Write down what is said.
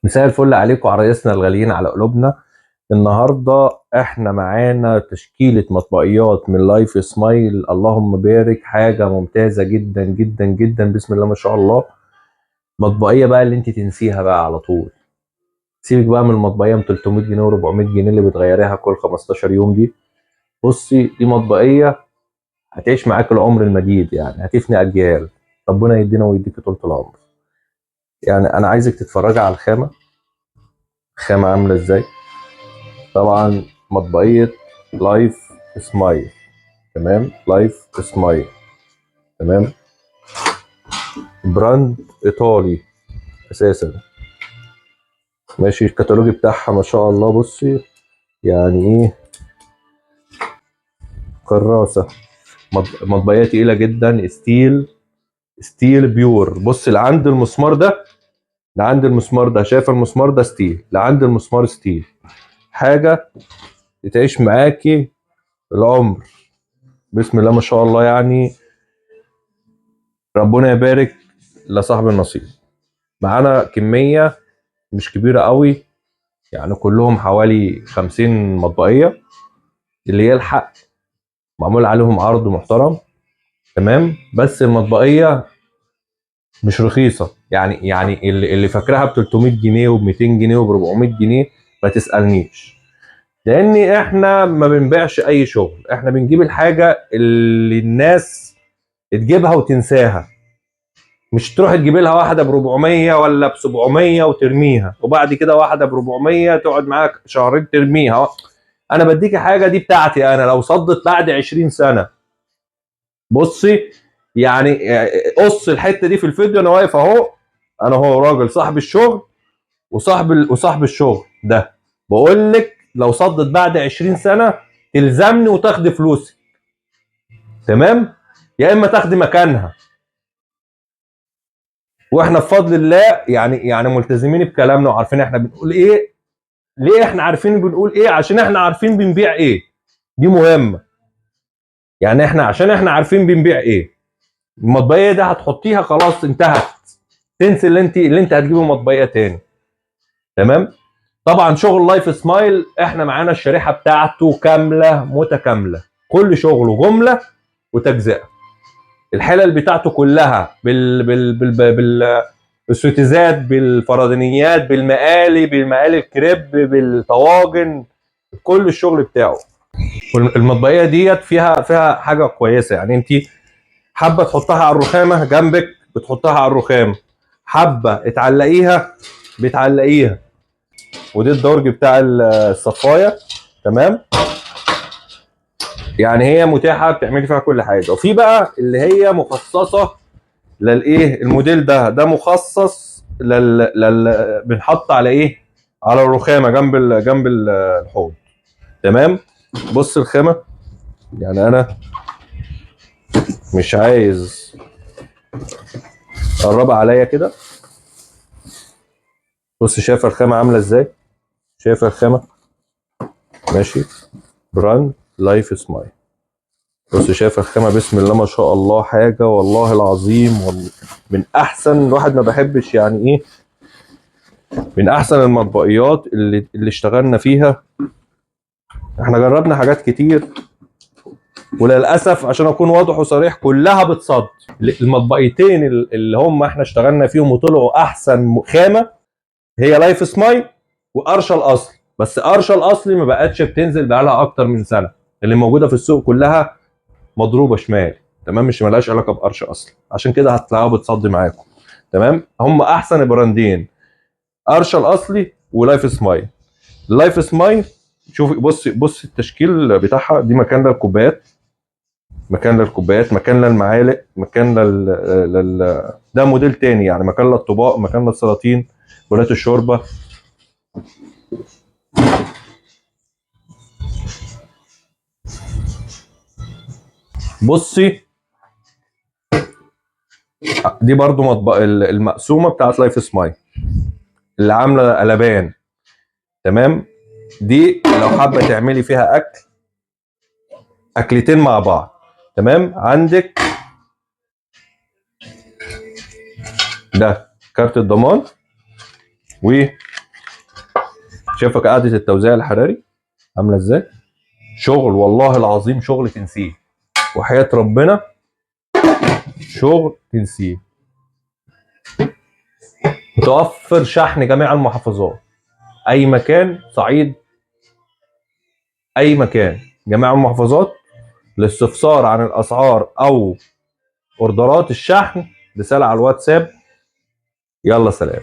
مساء الفل عليكم عرايسنا الغاليين على قلوبنا. النهارده احنا معانا تشكيلة مطبقيات من لايف سمايل، اللهم بارك، حاجة ممتازة جدا جدا جدا، بسم الله ما شاء الله. مطبقية بقى اللي انت تنسيها بقى على طول. سيبك بقى من المطبقية ب 300 جنيه و 400 جنيه اللي بتغيريها كل 15 يوم دي. بصي، دي مطبقية هتعيش معاك العمر المديد، يعني هتفني اجيال. ربنا يدينا ويديك طول العمر. يعني انا عايزك تتفرجي على الخامة عاملة ازاي. طبعا مطبقية لايف سمايل، تمام، لايف سمايل، تمام، براند ايطالي اساسا. ماشي، الكتالوج بتاعها ما شاء الله. بصي يعني ايه، كراسة. مطبقية تقيلة جدا، ستيل بيور. بص، اللي عند المسمار ده، شايف المسمار ده ستيل، اللي عند المسمار ستيل. حاجة تعيش معاكي العمر، بسم الله ما شاء الله. يعني ربنا يبارك لصاحب النصيب. معانا كمية مش كبيرة قوي، يعني كلهم حوالي 50 مطبقية، اللي هي الحق معمول عليهم عرض محترم، تمام. بس المطبقية مش رخيصة، يعني اللي فاكراها ب 300 جنيه وب 200 جنيه وب 400 جنيه ما تسألنيش، لأن احنا ما بنبيعش أي شغل، احنا بنجيب الحاجة اللي الناس تجيبها وتنساها. مش تروح تجيب لها واحده ب 400 ولا ب 700 وترميها، وبعد كده واحده ب 400 تقعد معاك شهرين ترميها. انا بديكي حاجه دي بتاعتي انا، لو صدت بعد 20 سنه. بصي يعني، قص الحته دي في الفيديو، انا واقف اهو، انا هو راجل صاحب الشغل وصاحب الشغل ده، بقول لك لو صدت بعد 20 سنه تلزمني وتاخدي فلوسي، تمام، يا اما تاخدي مكانها. واحنا بفضل الله يعني ملتزمين بكلامنا وعارفين احنا بنقول ايه. ليه احنا عارفين بنقول ايه؟ عشان احنا عارفين بنبيع ايه. دي مهمة. يعني عشان احنا عارفين بنبيع ايه. المطبقية دي هتحطيها خلاص انتهت، تنسي اللي انت هتجيبه مطبقية تاني، تمام. طبعا شغل لايف سمايل احنا معانا الشريحة بتاعته كاملة متكاملة، كل شغله جملة وتجزئة. الحلل بتاعته كلها بالسوتيزات، بالفرادنيات، بالمقالي الكريب، بالطواجن، كل الشغل بتاعه. والمطبقيه ديت فيها حاجه كويسه، يعني انت حابه تحطها على الرخامه جنبك بتحطها على الرخام، حابه تعلقيها بتعلقيها. ودي الدرج بتاع الصفايه، تمام. يعني هي متاحه بتعملي فيها كل حاجه. وفي بقى اللي هي مخصصه للايه، الموديل ده مخصص بنحط على ايه، على الرخامه جنب الحوض، تمام. بص الخامه، يعني انا مش عايز قرب عليا كده. بص، شايف الخامه عامله ازاي، شايف الخامه، ماشي، براند لايف سمايل. بص شايف الخامه، بسم الله ما شاء الله، حاجه والله العظيم، والله من احسن. الواحد ما بحبش يعني ايه، من احسن المطبقيات اللي اشتغلنا فيها. احنا جربنا حاجات كتير، وللاسف عشان اكون واضح وصريح كلها بتصد. المطبقيتين اللي هم احنا اشتغلنا فيهم وطلعوا احسن خامه هي لايف سمايل وارشا الاصلي. بس ارشا الاصلي ما بقتش بتنزل بقالها اكتر من سنه، اللي موجوده في السوق كلها مضروبه شمال، تمام، مش مالهاش علاقه بارشا اصلي، عشان كده هتلاقوها بتصد معاكم، تمام. هم احسن براندين، ارشا الاصلي ولايف سمايل. اللايف سمايل، شوف، بص التشكيل بتاعها، دي مكان للكوبايات، مكان للمعالق، مكان ده موديل تاني، يعني مكان للطباق، مكان للسلاطين، بولات الشوربه. بصي، دي برضو مطبق المقسومه بتاعت لايف سمايل اللي عامله قلبان، تمام. دي لو حابه تعملي فيها اكلتين مع بعض، تمام. عندك ده كارت الضمان، شايفك قاعدة التوزيع الحراري عاملة ازاي؟ شغل والله العظيم، شغل تنسيه، وحياة ربنا شغل تنسيه. متوفر شحن جميع المحافظات، اي مكان صعيد، اي مكان، جميع المحافظات. الاستفسار عن الاسعار او اوردرات الشحن رسالة على الواتساب. يلا سلام.